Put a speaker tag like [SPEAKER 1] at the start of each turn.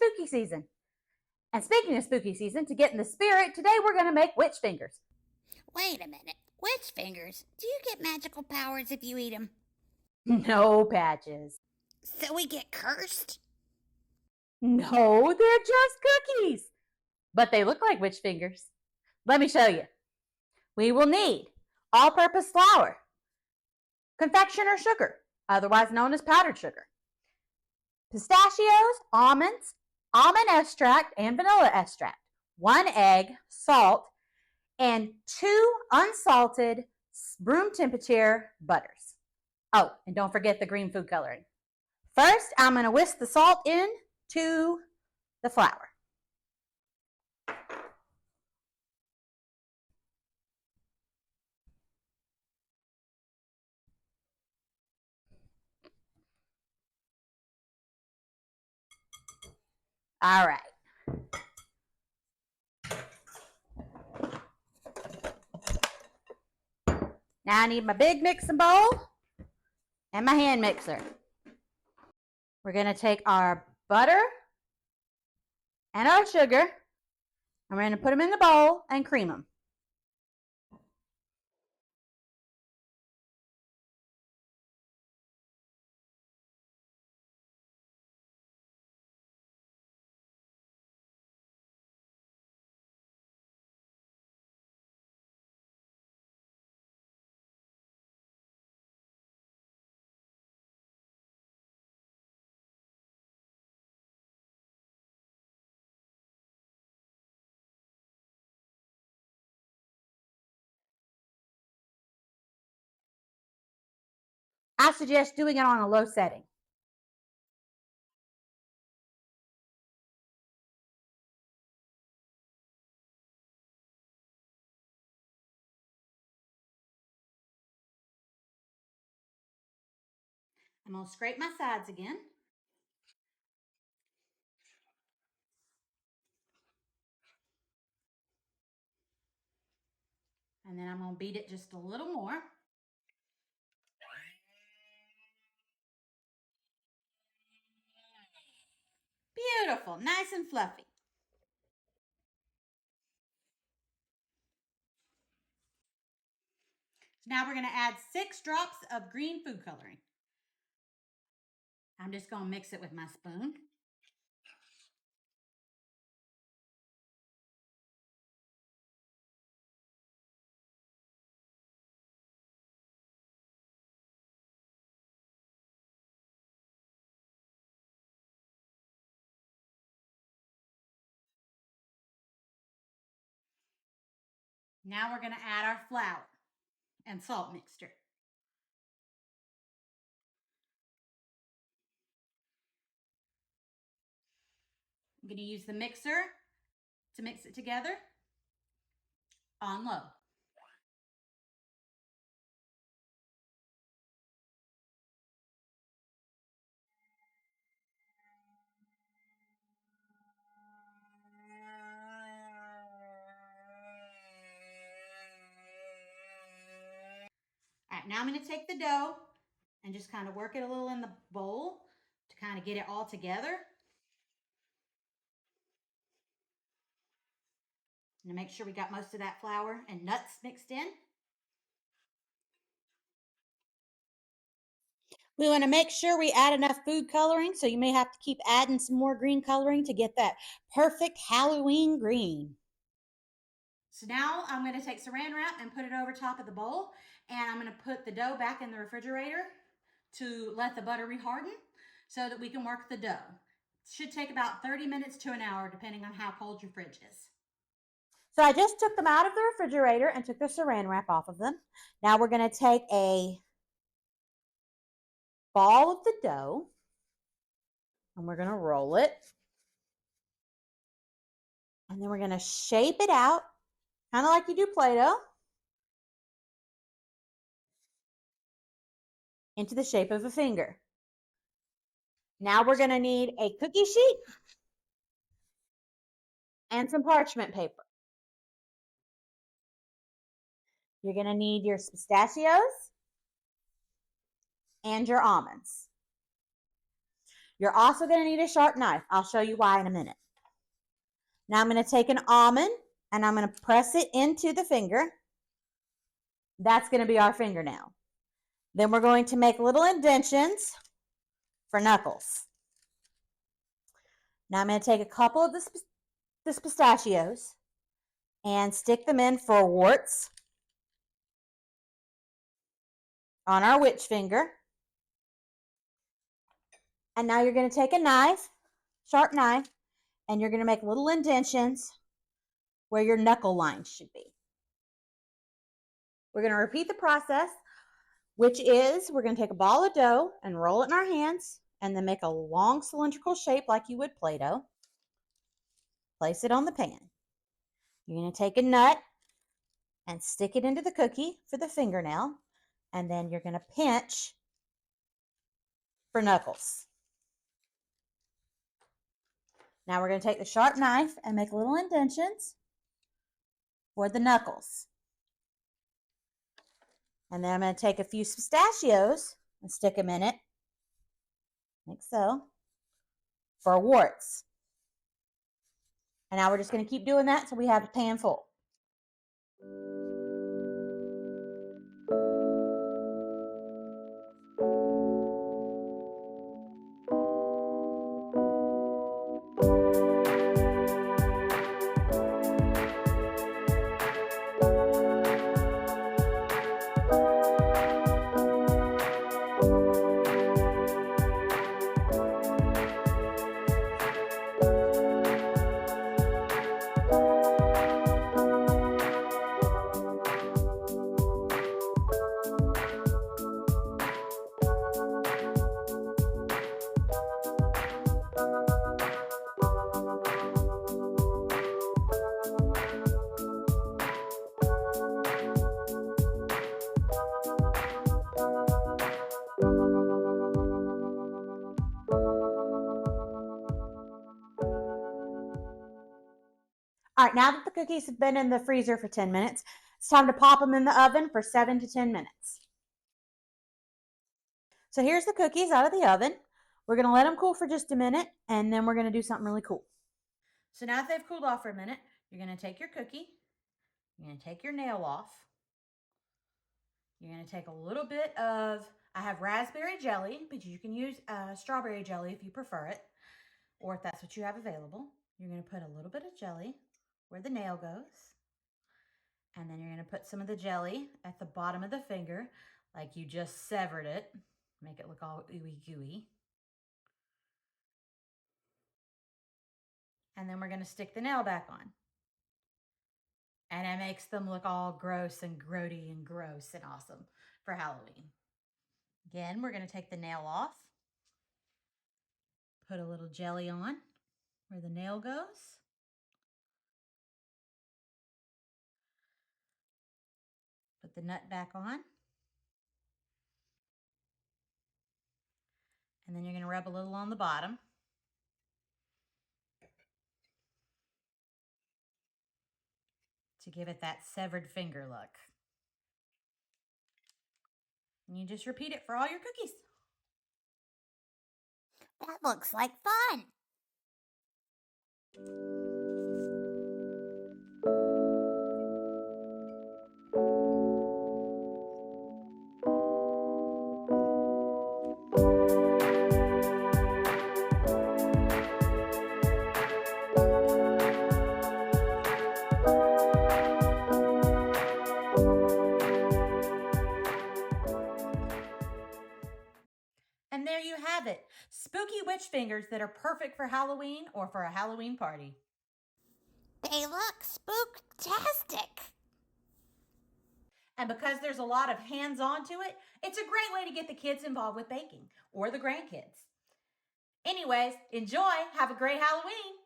[SPEAKER 1] spooky season. And speaking of spooky season, to get in the spirit, today we're going to make witch fingers.
[SPEAKER 2] Wait a minute. Witch fingers? Do you get magical powers if you eat them?
[SPEAKER 1] No, Patches.
[SPEAKER 2] So we get cursed?
[SPEAKER 1] No, they're just cookies. But they look like witch fingers. Let me show you. We will need all-purpose flour, confectioner sugar, otherwise known as powdered sugar, pistachios, almonds, almond extract and vanilla extract, 1 egg, salt, and 2 unsalted room temperature butters. Oh, and don't forget the green food coloring. First, I'm going to whisk the salt into the flour. All right. Now I need my big mixing bowl and my hand mixer. We're going to take our butter and our sugar, and we're going to put them in the bowl and cream them. I suggest doing it on a low setting. I'm going to scrape my sides again. And then I'm going to beat it just a little more. Beautiful, nice and fluffy. Now we're going to add 6 drops of green food coloring. I'm just going to mix it with my spoon. Now we're going to add our flour and salt mixture. I'm going to use the mixer to mix it together on low. All right, now I'm going to take the dough and just kind of work it a little in the bowl to kind of get it all together. And to make sure we got most of that flour and nuts mixed in. We want to make sure we add enough food coloring, so you may have to keep adding some more green coloring to get that perfect Halloween green. So now I'm going to take saran wrap and put it over top of the bowl, and I'm going to put the dough back in the refrigerator to let the butter reharden so that we can work the dough. It should take about 30 minutes to an hour depending on how cold your fridge is. So I just took them out of the refrigerator and took the saran wrap off of them. Now we're going to take a ball of the dough and we're going to roll it. And then we're going to shape it out, kind of like you do Play-Doh, into the shape of a finger. Now we're going to need a cookie sheet and some parchment paper. You're going to need your pistachios and your almonds. You're also going to need a sharp knife. I'll show you why in a minute. Now I'm going to take an almond and I'm going to press it into the finger. That's going to be our fingernail. Then we're going to make little indentions for knuckles. Now I'm going to take a couple of the pistachios and stick them in for warts on our witch finger. And now you're going to take a knife, sharp knife, and you're going to make little indentions where your knuckle lines should be. We're going to repeat the process, which is we're going to take a ball of dough and roll it in our hands and then make a long cylindrical shape like you would Play-Doh. Place it on the pan. You're going to take a nut and stick it into the cookie for the fingernail, and then you're going to pinch for knuckles. Now we're going to take the sharp knife and make little indentions for the knuckles. And then I'm going to take a few pistachios and stick them in it, like so, for warts. And now we're just going to keep doing that until we have a pan full. All right, now that the cookies have been in the freezer for 10 minutes, it's time to pop them in the oven for 7 to 10 minutes. So here's the cookies out of the oven. We're going to let them cool for just a minute, and then we're going to do something really cool. So now that they've cooled off for a minute, you're going to take your cookie, you're going to take your nail off, you're going to take a little bit of, I have raspberry jelly, but you can use strawberry jelly if you prefer it, or if that's what you have available. You're going to put a little bit of jelly where the nail goes, and then you're going to put some of the jelly at the bottom of the finger like you just severed it. Make it look all ooey gooey. And then we're going to stick the nail back on. And it makes them look all gross and grody and gross and awesome for Halloween. Again, we're going to take the nail off. Put a little jelly on where the nail goes. Put the nut back on. And then you're going to rub a little on the bottom. To give it that severed finger look. And you just repeat it for all your cookies.
[SPEAKER 2] That looks like fun.
[SPEAKER 1] And there you have it. Spooky witch fingers that are perfect for Halloween or for a Halloween party.
[SPEAKER 2] They look spooktastic.
[SPEAKER 1] And because there's a lot of hands-on to it, it's a great way to get the kids involved with baking or the grandkids. Anyways, enjoy. Have a great Halloween.